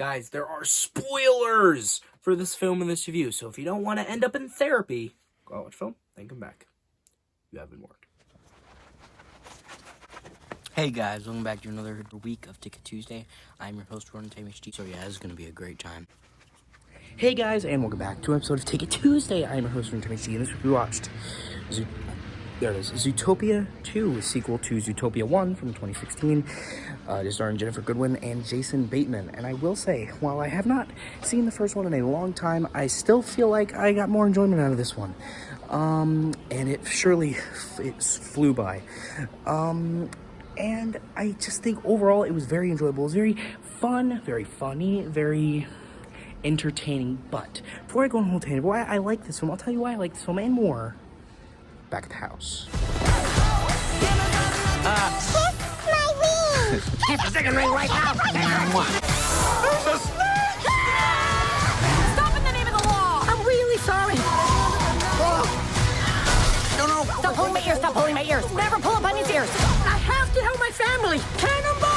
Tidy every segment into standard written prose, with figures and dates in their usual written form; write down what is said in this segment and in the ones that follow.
Guys, there are spoilers for this film and this review, so if you don't want to end up in therapy, go out watch film, then come back. You have been warned. Hey guys, welcome back to another week of Ticket Tuesday. I'm your host, Ron TMHD. So yeah, this is going to be a great time. Hey guys, and welcome back to an episode of Ticket Tuesday. I'm your host, Ron TMHD, and this week we watched Zootopia 2, a sequel to Zootopia 1 from 2016. It is starring Ginnifer Goodman and Jason Bateman. And I will say, while I have not seen the first one in a long time, I still feel like I got more enjoyment out of this one. And it flew by. And I just think overall it was very enjoyable. It was very fun, very funny, very entertaining. But before I go on the whole tangent, why I like this film, I'll tell you why I like this film and more back at the house. Kiss the second ring right now. There's a snake! Stop in the name of the law! I'm really sorry. No. Stop pulling my ears, stop pulling my ears. Never pull up on his ears. I have to help my family. Cannonball!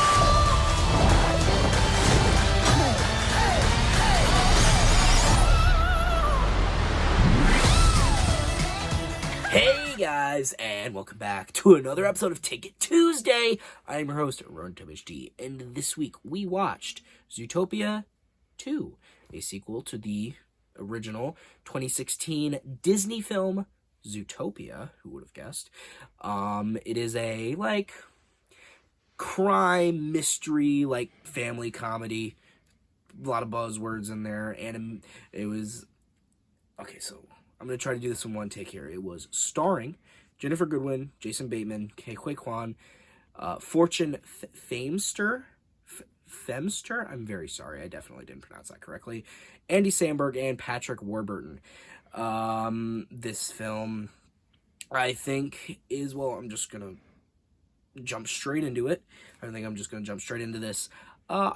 Hey guys, and welcome back to another episode of Ticket Tuesday. I'm your host, Ron TMHD, and this week we watched Zootopia 2, a sequel to the original 2016 Disney film Zootopia. Who would have guessed? It is a crime mystery, family comedy. A lot of buzzwords in there, and it was okay. So I'm going to try to do this in one take here. It was starring Ginnifer Goodwin, Jason Bateman, Quan, Fortune Famester. I'm very sorry. I definitely didn't pronounce that correctly. Andy Samberg and Patrick Warburton. This film, I think, is, I'm just going to jump straight into it. I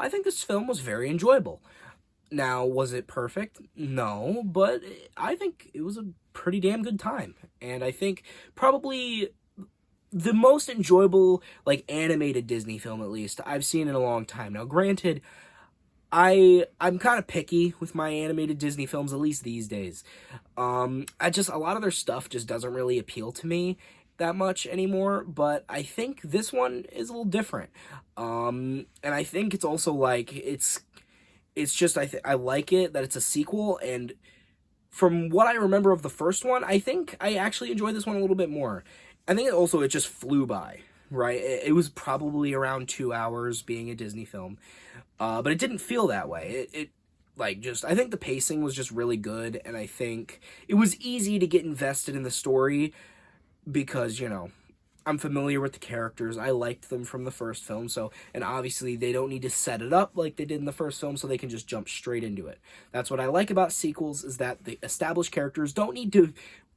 think this film was very enjoyable. Now, was it perfect? No, but I think it was a pretty damn good time. And I think probably the most enjoyable, animated Disney film, at least, I've seen in a long time. Now, granted, I'm kind of picky with my animated Disney films, at least these days. A lot of their stuff just doesn't really appeal to me that much anymore, but I think this one is a little different. And I think it's also, it's just, I like it that it's a sequel, and from what I remember of the first one, I think I actually enjoyed this one a little bit more. I think it just flew by, right? It was probably around 2 hours being a Disney film, but it didn't feel that way. I think the pacing was just really good, and I think it was easy to get invested in the story because, I'm familiar with the characters. I liked them from the first film, and obviously they don't need to set it up like they did in the first film, so they can just jump straight into it. That's what I like about sequels, is that the established characters don't need to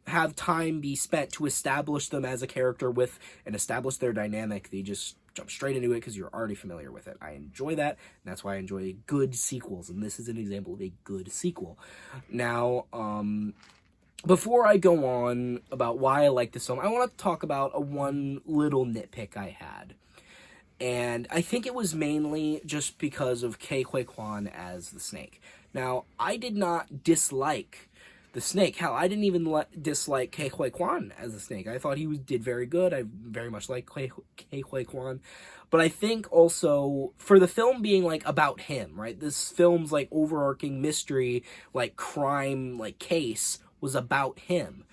have time be spent to establish them as a character with and establish their dynamic. They just jump straight into it because you're already familiar with it. I enjoy that, and that's why I enjoy good sequels, and this is an example of a good sequel. Now, before I go on about why I like this film, I want to talk about one little nitpick I had. And I think it was mainly just because of Quan as the snake. Now, I did not dislike the snake. Hell, I didn't even dislike Quan as the snake. I thought he did very good. I very much like Quan. But I think also, for the film being, about him, right? This film's, overarching mystery, crime, case was about him.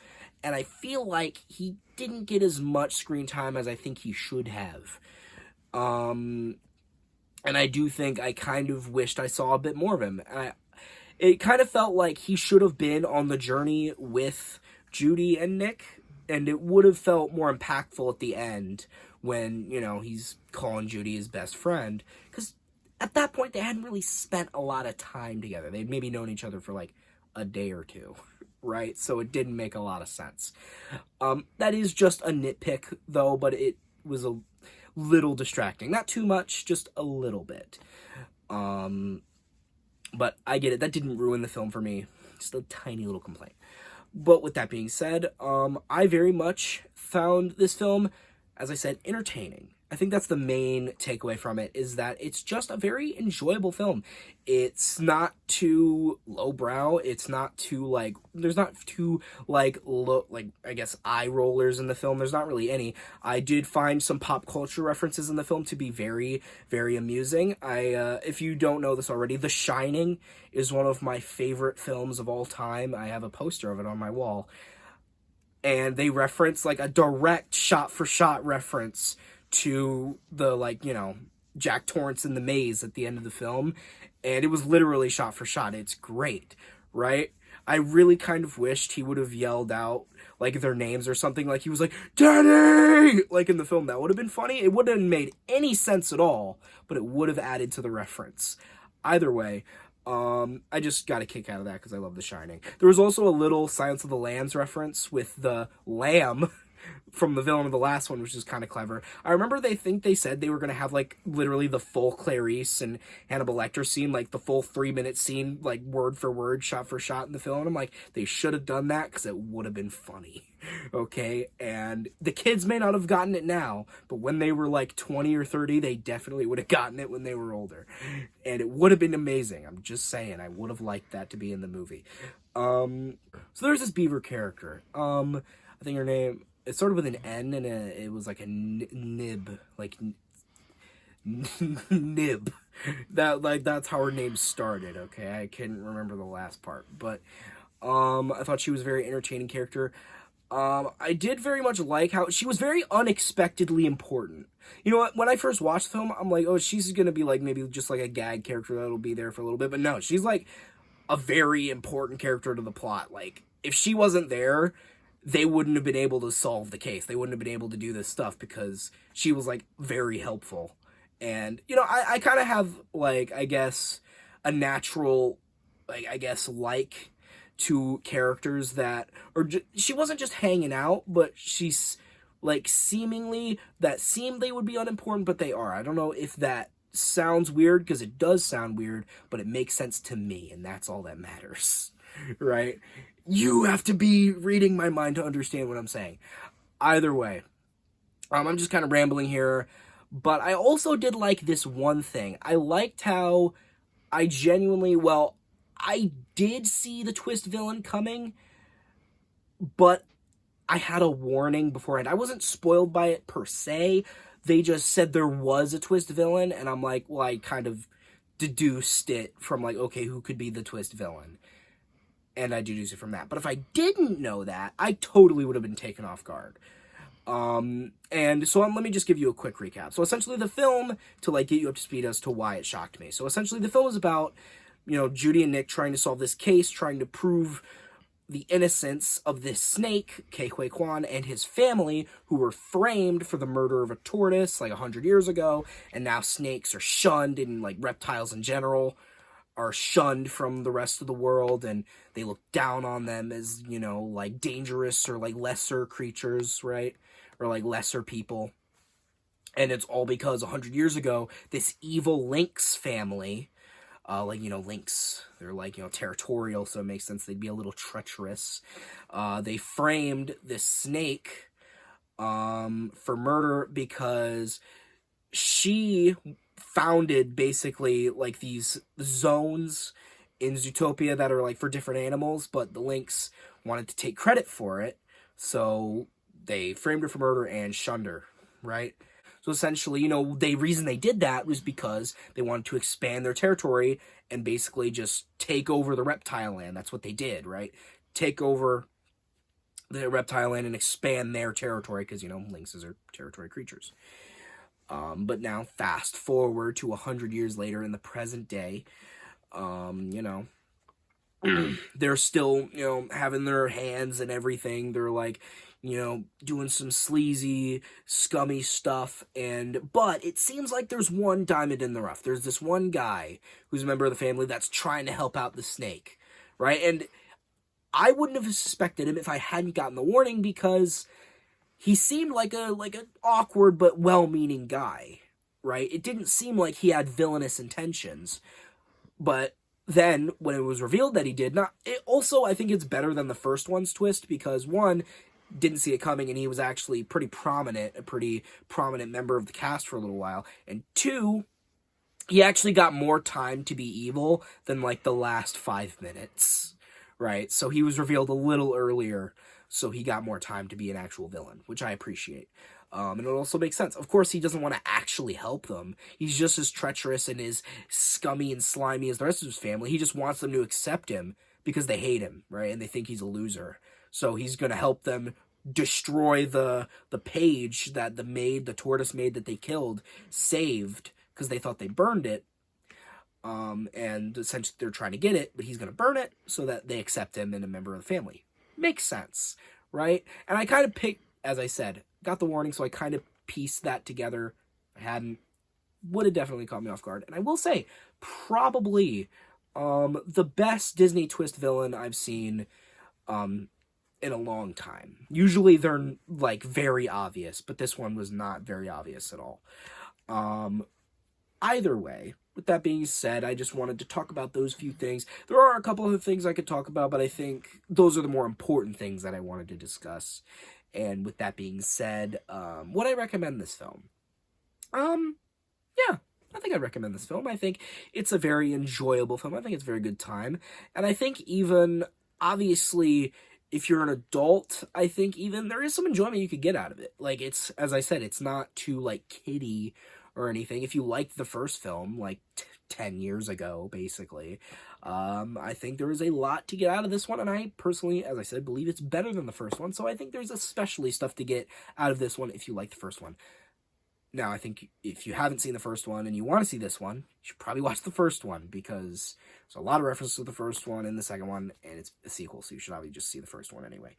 And I feel like he didn't get as much screen time as I think he should have. And I do think I kind of wished I saw a bit more of him. It kind of felt like he should have been on the journey with Judy and Nick, and it would have felt more impactful at the end when, he's calling Judy his best friend. Because at that point, they hadn't really spent a lot of time together. They'd maybe known each other for, a day or two. Right? So it didn't make a lot of sense. That is just a nitpick, though, but it was a little distracting. Not too much, just a little bit. But I get it. That didn't ruin the film for me. Just a tiny little complaint. But with that being said, I very much found this film, as I said, entertaining. I think that's the main takeaway from it, is that it's just a very enjoyable film. It's not too lowbrow. It's not too, like, there's not too, like, I guess, eye rollers in the film. There's not really any. I did find some pop culture references in the film to be very, very amusing. If you don't know this already, The Shining is one of my favorite films of all time. I have a poster of it on my wall. And they reference, like, a direct shot-for-shot reference to the, like, you know, Jack Torrance in the maze at the end of the film, and it was literally shot for shot. It's great, right? I really kind of wished he would have yelled out, like, their names or something, like he was like, Daddy! Like in the film. That would have been funny. It wouldn't have made any sense at all, but it would have added to the reference. Either way, I just got a kick out of that because I love The Shining. There was also a little Silence of the Lambs reference with the lamb from the villain of the last one, which is kind of clever. I remember they said they were going to have, like, literally the full Clarice and Hannibal Lecter scene, like, the full 3-minute scene, like, word for word, shot for shot in the film. And I'm like, they should have done that because it would have been funny, okay? And the kids may not have gotten it now, but when they were, like, 20 or 30, they definitely would have gotten it when they were older. And it would have been amazing. I'm just saying, I would have liked that to be in the movie. So there's this beaver character. I think her name... It started with an N, and it was like a nib, like nib. That's how her name started. Okay, I can't remember the last part, but I thought she was a very entertaining character. I did very much like how she was very unexpectedly important. You know what? When I first watched the film, I'm like, oh, she's gonna be like maybe just like a gag character that'll be there for a little bit, but no, she's like a very important character to the plot. Like, if she wasn't there, they wouldn't have been able to solve the case. They wouldn't have been able to do this stuff because she was, like, very helpful. And, you know, I kind of have, like, I guess, a natural, like, I guess, like to characters that, she wasn't just hanging out, but she's, like, seemingly, that seem they would be unimportant, but they are. I don't know if that sounds weird, because it does sound weird, but it makes sense to me, and that's all that matters, right? You have to be reading my mind to understand what I'm saying. Either way, I'm just kind of rambling here, but I also did like this one thing. I liked how I did see the twist villain coming, but I had a warning beforehand. I wasn't spoiled by it per se. They just said there was a twist villain, and I'm like, well, I kind of deduced it from, like, okay, who could be the twist villain? And I deduced it from that. But if I didn't know that, I totally would have been taken off guard. And so let me just give you a quick recap. So essentially the film, to, like, get you up to speed as to why it shocked me. So essentially the film is about, you know, Judy and Nick trying to solve this case, trying to prove the innocence of this snake, Quan, and his family, who were framed for the murder of a tortoise, like, 100 years ago. And now snakes are shunned, and, like, reptiles in general are shunned from the rest of the world, and they look down on them as, you know, like, dangerous or, like, lesser creatures, right? Or, like, lesser people. And it's all because 100 years ago, this evil lynx family, like, you know, lynx, they're, like, you know, territorial, so it makes sense they'd be a little treacherous. They framed this snake for murder because she founded basically, like, these zones in Zootopia that are, like, for different animals, but the lynx wanted to take credit for it, so they framed her for murder and shunned her, right? So essentially, you know, the reason they did that was because they wanted to expand their territory and basically just take over the reptile land. That's what they did, right? Take over the reptile land and expand their territory because, you know, lynxes are territory creatures. But now, fast forward to 100 years later in the present day, you know, they're still, you know, having their hands and everything. They're, like, you know, doing some sleazy, scummy stuff, but it seems like there's one diamond in the rough. There's this one guy who's a member of the family that's trying to help out the snake, right? And I wouldn't have suspected him if I hadn't gotten the warning, because he seemed like an awkward but well-meaning guy, right? It didn't seem like he had villainous intentions. But then, when it was revealed that he did not... also, I think it's better than the first one's twist, because, one, didn't see it coming, and he was actually pretty prominent, a pretty prominent member of the cast for a little while. And two, he actually got more time to be evil than like the last 5 minutes, right? So he was revealed a little earlier, so he got more time to be an actual villain, which I appreciate. And it also makes sense. Of course, he doesn't want to actually help them. He's just as treacherous and as scummy and slimy as the rest of his family. He just wants them to accept him because they hate him, right? And they think he's a loser. So he's going to help them destroy the page that the tortoise maid that they killed, saved because they thought they burned it. And essentially they're trying to get it, but he's going to burn it so that they accept him and a member of the family. Makes sense, right? And I kind of picked, as I said, got the warning, so I kind of pieced that together. If I hadn't, would have definitely caught me off guard. And I will say, probably the best Disney twist villain I've seen in a long time. Usually they're like very obvious, but this one was not very obvious at all. Either way, with that being said, I just wanted to talk about those few things. There are a couple other things I could talk about, but I think those are the more important things that I wanted to discuss. And with that being said, would I recommend this film? Yeah, I think I'd recommend this film. I think it's a very enjoyable film. I think it's a very good time. And I think even, obviously, if you're an adult, I think even there is some enjoyment you could get out of it. Like, it's, as I said, it's not too, like, kiddie or anything. If you liked the first film, like, 10 years ago, basically, I think there is a lot to get out of this one, and I personally, as I said, believe it's better than the first one, so I think there's especially stuff to get out of this one if you like the first one. Now, I think if you haven't seen the first one and you want to see this one, you should probably watch the first one, because there's a lot of references to the first one and the second one, and it's a sequel, so you should probably just see the first one anyway.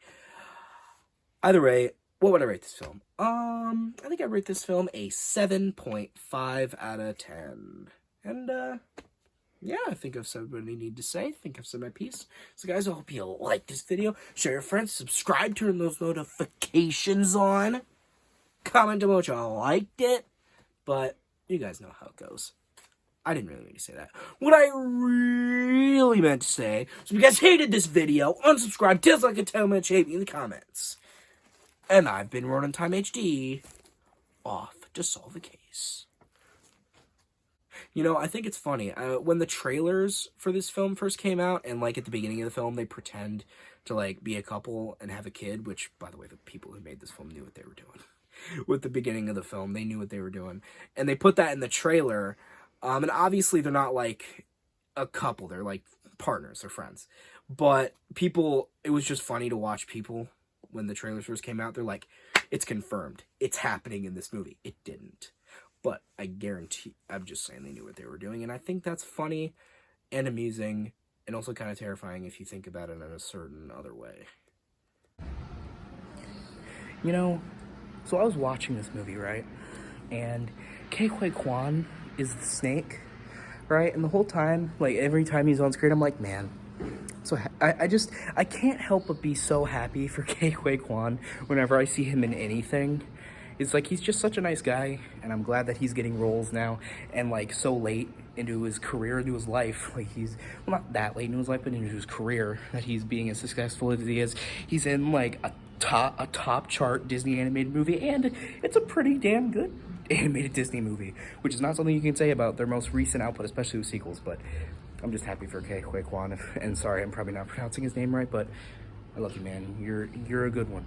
Either way, what would I rate this film? I think I rate this film a 7.5 out of 10. And, yeah, I think I've said what I need to say. I think I've said my piece. So, guys, I hope you like this video. Share your friends. Subscribe. Turn those notifications on. Comment how much you liked it. But you guys know how it goes. I didn't really mean to say that. What I really meant to say, so if you guys hated this video, unsubscribe, dislike it, tell me what you hate me in the comments. And I've been Ronin Time HD, off to solve the case. You know, I think it's funny, when the trailers for this film first came out, and, like, at the beginning of the film, they pretend to, like, be a couple and have a kid, which, by the way, the people who made this film knew what they were doing. With the beginning of the film, they knew what they were doing. And they put that in the trailer, and obviously they're not, like, a couple, they're, like, partners, they're friends. But people, it was just funny to watch people, when the trailers first came out, they're like, it's confirmed, it's happening in this movie. It didn't. But I guarantee, I'm just saying they knew what they were doing, and I think that's funny and amusing, and also kind of terrifying if you think about it in a certain other way. You know, so I was watching this movie, right? And Quan is the snake, right? And the whole time, like, every time he's on screen, I'm like, man. So I can't help but be so happy for Quan whenever I see him in anything. It's like, he's just such a nice guy, and I'm glad that he's getting roles now, and, like, so late into his career, into his life. Like, he's, well, not that late into his life, but into his career, that he's being as successful as he is. He's in, like, a top chart Disney animated movie, and it's a pretty damn good animated Disney movie, which is not something you can say about their most recent output, especially with sequels. But I'm just happy for Quan, and sorry, I'm probably not pronouncing his name right, but I love you, man. You're a good one.